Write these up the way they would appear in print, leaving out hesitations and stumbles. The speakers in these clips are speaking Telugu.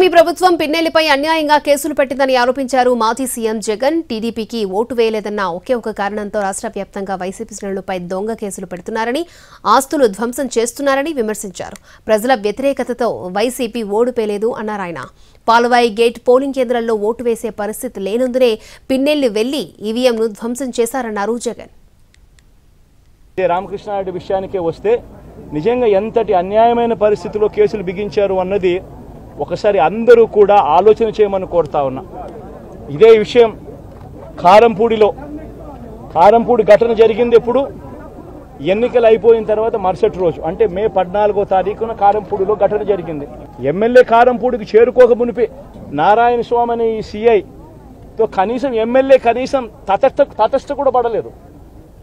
కూటమి ప్రభుత్వం పిన్నెల్లిపై అన్యాయంగా కేసులు పెట్టిందని ఆరోపించారు మాజీ సీఎం జగన్. టీడీపీకి ఓటు వేయలేదన్న ఒకే ఒక కారణంతో రాష్ట్ర వ్యాప్తంగా వైసీపీ శ్రేణులపై దొంగ కేసులు పెడుతున్నారని, ఆస్తులు ధ్వంసం చేస్తున్నారని విమర్శించారు. ప్రజల వ్యతిరేకతతో వైసీపీ ఓడిపోలేదు అన్నారు ఆయన. పాలవాయి గేట్ పోలింగ్ కేంద్రాల్లో ఓటు వేసే పరిస్థితి లేనందునే పిన్నెల్లి వెళ్లి ఈవీఎంను ధ్వంసం చేశారన్నారు జగన్. రామకృష్ణారెడ్డి విషయానికే వస్తే నిజంగా ఎంతటి అన్యాయమైన పరిస్థితిలో కేసులు బిగించారు అన్నది ఒకసారి అందరూ కూడా ఆలోచన చేయమని కోరుతా ఉన్నా. ఇదే విషయం కారంపూడి ఘటన జరిగింది ఎప్పుడు? ఎన్నికలు అయిపోయిన తర్వాత మరుసటి రోజు, అంటే మే 14వ తారీఖున కారంపూడిలో ఘటన జరిగింది. ఎమ్మెల్యే కారంపూడికి చేరుకోక మునిపే నారాయణ స్వామి అనే ఈ సిఐతో కనీసం ఎమ్మెల్యే తటస్థ కూడా పడలేదు.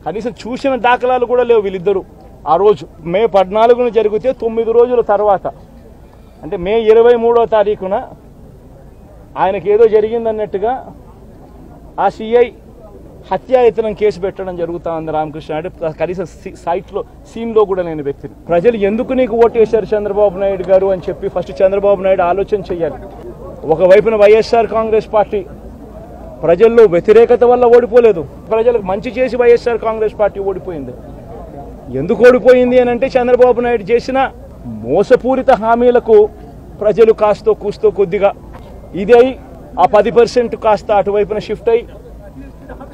కనీసం చూసిన దాఖలాలు కూడా లేవు వీళ్ళిద్దరూ. ఆ రోజు మే 14న జరిగితే 9 రోజుల తర్వాత, అంటే మే 23వ తారీఖున ఆయనకి ఏదో జరిగిందన్నట్టుగా ఆ సిఐ హత్యాయత్నం కేసు పెట్టడం జరుగుతూ ఉంది రామకృష్ణారెడ్డి. కనీసం సీన్లో కూడా లేని వ్యక్తిని. ప్రజలు ఎందుకు నీకు ఓటేశారు చంద్రబాబు నాయుడు గారు అని చెప్పి ఫస్ట్ చంద్రబాబు నాయుడు ఆలోచన చేయాలి. ఒకవైపున వైఎస్ఆర్ కాంగ్రెస్ పార్టీ ప్రజల్లో వ్యతిరేకత వల్ల ఓడిపోలేదు, ప్రజలకు మంచి చేసి వైఎస్ఆర్ కాంగ్రెస్ పార్టీ ఓడిపోయింది. ఎందుకు ఓడిపోయింది అని అంటే చంద్రబాబు నాయుడు చేసిన మోసపూరిత హామీలకు ప్రజలు కాస్తో కూస్తో కొద్దిగా ఇదై ఆ 10% కాస్త అటువైపున షిఫ్ట్ అయి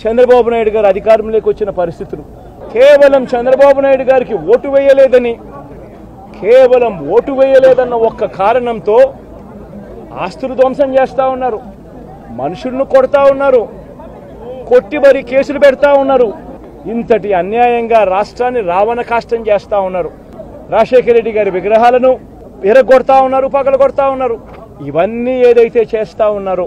చంద్రబాబు నాయుడు గారు అధికారంలోకి వచ్చిన పరిస్థితులు. కేవలం చంద్రబాబు నాయుడు గారికి ఓటు వేయలేదన్న ఒక్క కారణంతో ఆస్తులు ధ్వంసం చేస్తూ ఉన్నారు, మనుషులను కొడతా ఉన్నారు, కొట్టి మరీ కేసులు పెడతా ఉన్నారు. ఇంతటి అన్యాయంగా రాష్ట్రాన్ని రావణ కాష్టం చేస్తూ ఉన్నారు. రాజశేఖర రెడ్డి గారి విగ్రహాలను ఎరగొడతా ఉన్నారు, పగలగొడతా ఉన్నారు. ఇవన్నీ ఏదైతే చేస్తూ ఉన్నారో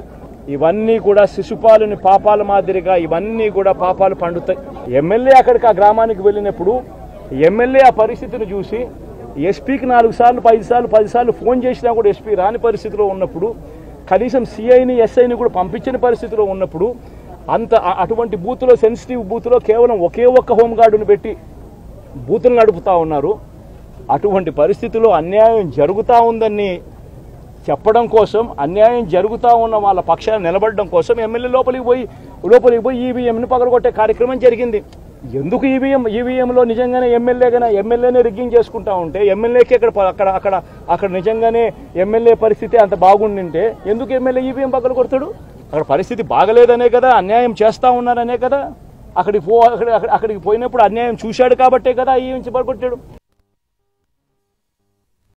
ఇవన్నీ కూడా శిశుపాలుని పాపాల మాదిరిగా ఇవన్నీ కూడా పాపాలు పండుతాయి. ఎమ్మెల్యే అక్కడికి ఆ గ్రామానికి వెళ్ళినప్పుడు ఎమ్మెల్యే ఆ పరిస్థితిని చూసి ఎస్పీకి 4 సార్లు 10 సార్లు ఫోన్ చేసినా కూడా ఎస్పీ రాని పరిస్థితిలో ఉన్నప్పుడు, కనీసం సిఐని ఎస్ఐని కూడా పంపించిన పరిస్థితిలో ఉన్నప్పుడు, అటువంటి బూత్లో సెన్సిటివ్ బూత్లో కేవలం ఒకే ఒక్క హోంగార్డును పెట్టి బూతులు నడుపుతా ఉన్నారు. అటువంటి పరిస్థితిలో అన్యాయం జరుగుతూ ఉందని చెప్పడం కోసం, అన్యాయం జరుగుతూ ఉన్న వాళ్ళ పక్షాన్ని నిలబడడం కోసం ఎమ్మెల్యే లోపలికి పోయి ఈవీఎంను పగలగొట్టే కార్యక్రమం జరిగింది. ఎందుకు ఈవీఎంలో నిజంగానే ఎమ్మెల్యేనే రిగ్గింగ్ చేసుకుంటా ఉంటే, ఎమ్మెల్యేకి అక్కడ నిజంగానే ఎమ్మెల్యే పరిస్థితి అంత బాగుండింటే ఎందుకు ఎమ్మెల్యే ఈవీఎం పగలగొడతాడు? అక్కడ పరిస్థితి బాగలేదనే కదా, అన్యాయం చేస్తూ ఉన్నారనే కదా. అక్కడికి పోయినప్పుడు అన్యాయం చూశాడు కాబట్టే కదా ఈవీఎం పగలగొట్టాడు.